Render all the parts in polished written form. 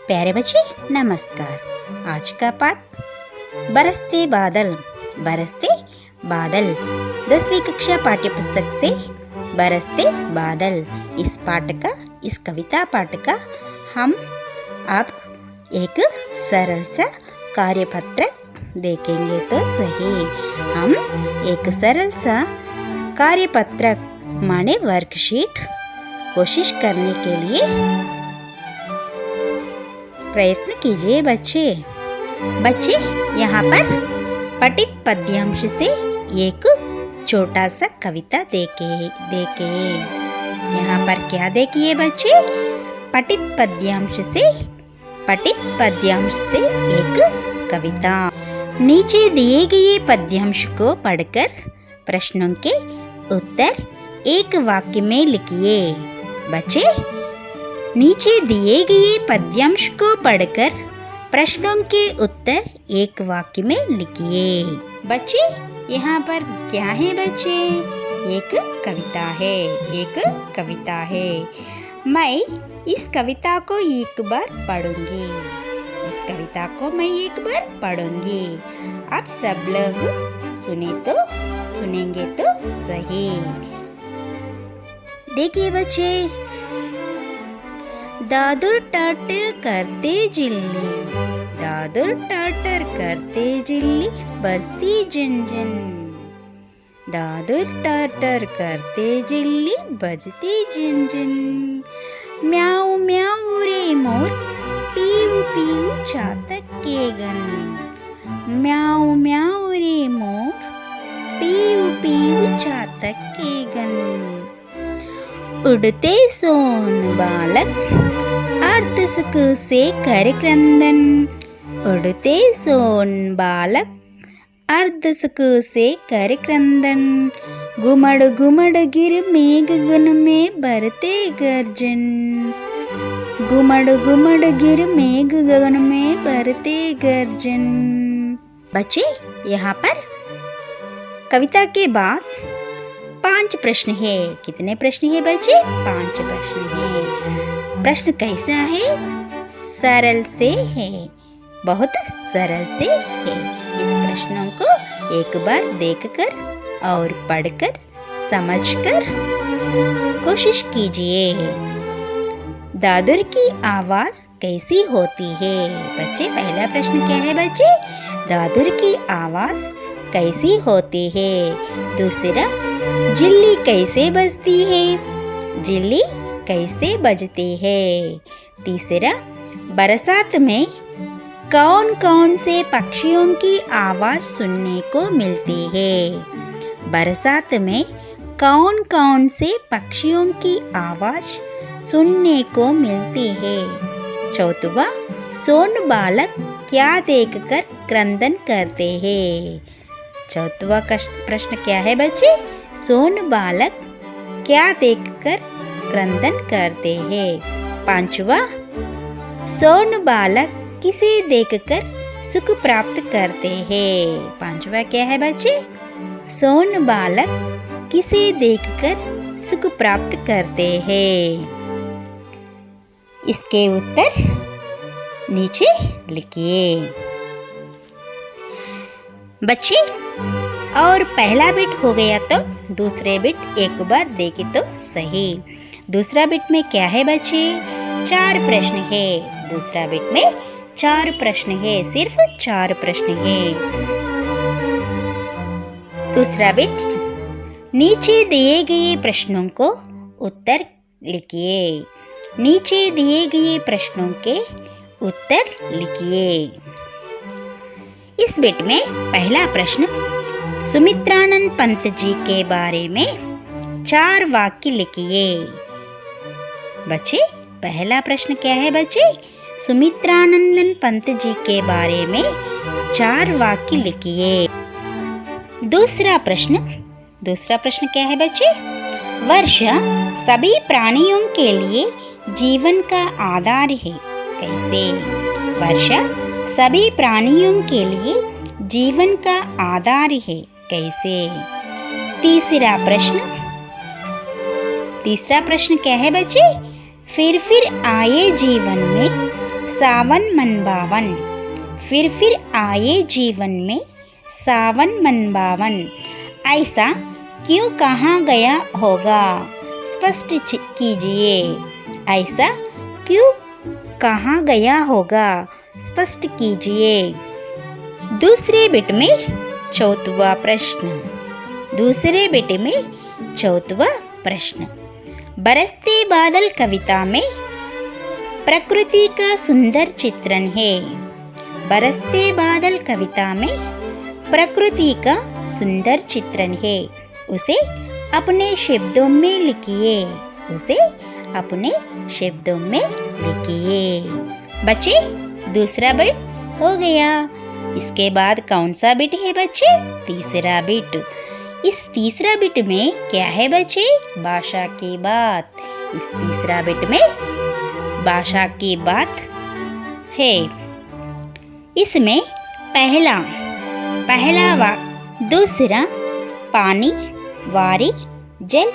प्यारे बच्चे नमस्कार। आज का पाठ बरसते बादल। बरसते बादल 10वीं कक्षा पाठ्य पुस्तक से बरसते बादल इस कविता पाठ का हम अब एक सरल सा कार्यपत्रक देखेंगे तो सही। हम एक सरल सा कार्यपत्रक माने वर्कशीट कोशिश करने के लिए प्रयत्न कीजिए बच्चे। यहाँ पर पठित पद्यांश से एक छोटा सा कविता देके यहाँ पर क्या देखिए बच्चे, पठित पद्यांश से एक कविता। नीचे दिए गए पद्यांश को पढ़कर प्रश्नों के उत्तर एक वाक्य में लिखिए। बच्चे, नीचे दिए गए पद्यांश को पढ़कर प्रश्नों के उत्तर एक वाक्य में लिखिए। बच्चे, यहाँ पर क्या है बच्चे? एक कविता है। मैं इस कविता को एक बार पढ़ूंगी। आप सब लोग सुनेंगे तो सही। देखिए बच्चे, दादुर टाटर करते जिल्ली बजती जिन। दादुर टाटर करते जिल्ली बजती जिन। म्याऊ म्याऊ रे मोर पीऊ पीऊ चातक के गन। म्याऊ म्याऊ रे मोर पीऊ पीऊ चातक के गन। उड़ते सोन बालक अर्धसुख से कर क्रंदन। उड़ते सोन बालक अर्धसुख से कर क्रंदन। घुमड़ घुमड़ गिर मेघ गगन में बरते गर्जन। घुमड़ घुमड़ गिर मेघ गगन में बरते गर्जन। बच्चे, यहाँ पर कविता के बाद 5 प्रश्न है। कितने प्रश्न है बच्चे? 5 प्रश्न है। प्रश्न कैसा है? सरल से है, बहुत सरल से है। इस प्रश्नों को एक बार देखकर और पढ़कर समझकर कोशिश कीजिए। दादुर की आवाज कैसी होती है? बच्चे, पहला प्रश्न क्या है बच्चे? दादुर की आवाज कैसी होती है? दूसरा, जिल्ली कैसे बजती है? जिल्ली कैसे बजती है? तीसरा, बरसात में कौन कौन से पक्षियों की आवाज सुनने को मिलती है? बरसात में कौन कौन से पक्षियों की आवाज सुनने को मिलती है? चौथा, सोन बालक क्या देखकर क्रंदन करते हैं? चौथा प्रश्न क्या है बच्चे? सोन बालक क्या देखकर क्रंदन करते हैं? पांचवा, सोन बालक किसे देखकर सुख प्राप्त करते हैं? पांचवा क्या है बच्चे? सोन बालक किसे देखकर सुख प्राप्त करते हैं? इसके उत्तर नीचे लिखिए बच्चे। और पहला बिट हो गया तो दूसरे बिट एक बार देखे तो सही। दूसरा बिट में क्या है बच्चे? 4 प्रश्न है। दूसरा बिट में 4 प्रश्न है, सिर्फ 4 प्रश्न है। दूसरा बिट, नीचे दिए गए प्रश्नों को उत्तर लिखिए। नीचे दिए गए प्रश्नों के उत्तर लिखिए। इस बिट में पहला प्रश्न, सुमित्रानंद पंत जी के बारे में 4 वाक्य लिखिए। बच्चे, पहला प्रश्न क्या है बच्चे? सुमित्रानंदन पंत जी के बारे में 4 वाक्य लिखिए। दूसरा प्रश्न क्या है बच्चे? वर्षा सभी प्राणियों के लिए जीवन का आधार है, कैसे? वर्षा सभी प्राणियों के लिए जीवन का आधार है, कैसे? तीसरा प्रश्न क्या है बच्चे? फिर आए जीवन में सावन मन बावन, फिर आए जीवन में सावन मन बावन। ऐसा क्यों कहा गया होगा, स्पष्ट कीजिए। ऐसा क्यों कहा गया होगा, स्पष्ट कीजिए। दूसरे बिट में चौथा प्रश्न। दूसरे बिट में चौथा प्रश्न। बरसते बादल कविता में प्रकृति का सुंदर चित्रण है। बरसते बादल कविता में प्रकृति का सुंदर चित्रण है। उसे अपने शब्दों में लिखिए। उसे अपने शब्दों में लिखिए। बच्चे, दूसरा बिट हो गया। इसके बाद कौन सा बिट है बच्चे? तीसरा बिट। इस तीसरा बिट में क्या है बच्चे? भाषा की बात। इस तीसरा बिट में भाषा की बात है। इसमें पहला दूसरा पानी, वारी, जल,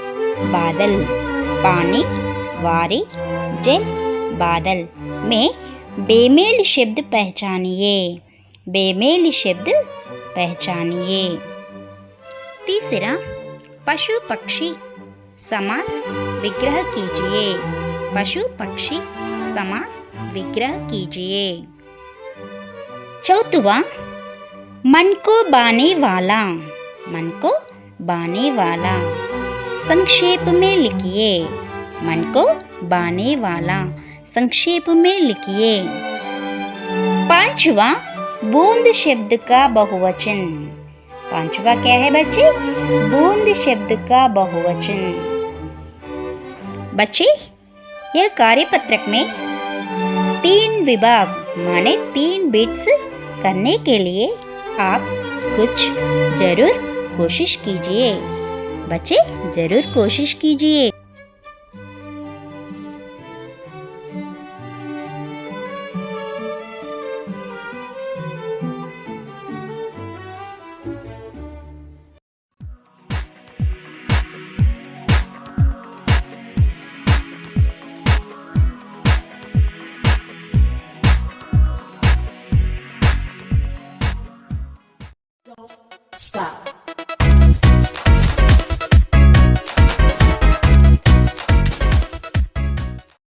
बादल। पानी, वारी, जल, बादल में बेमेल शब्द पहचानिए। बेमेल शब्द पहचानिए। तीसरा पशु पक्षी समास विग्रह कीजिए। पशु पक्षी समास विग्रह कीजिए। चौथा मन को बाने वाला। मन को बाने वाला संक्षेप में लिखिए। मन को बाने वाला संक्षेप में लिखिए। पांचवा बूंद शब्द का बहुवचन। पांचवा क्या है बच्चे? बूंद शब्द का बहुवचन। बच्चे, यह कार्यपत्रक में 3 विभाग माने 3 बिट्स करने के लिए आप कुछ जरूर कोशिश कीजिए। बच्चे, जरूर कोशिश कीजिए।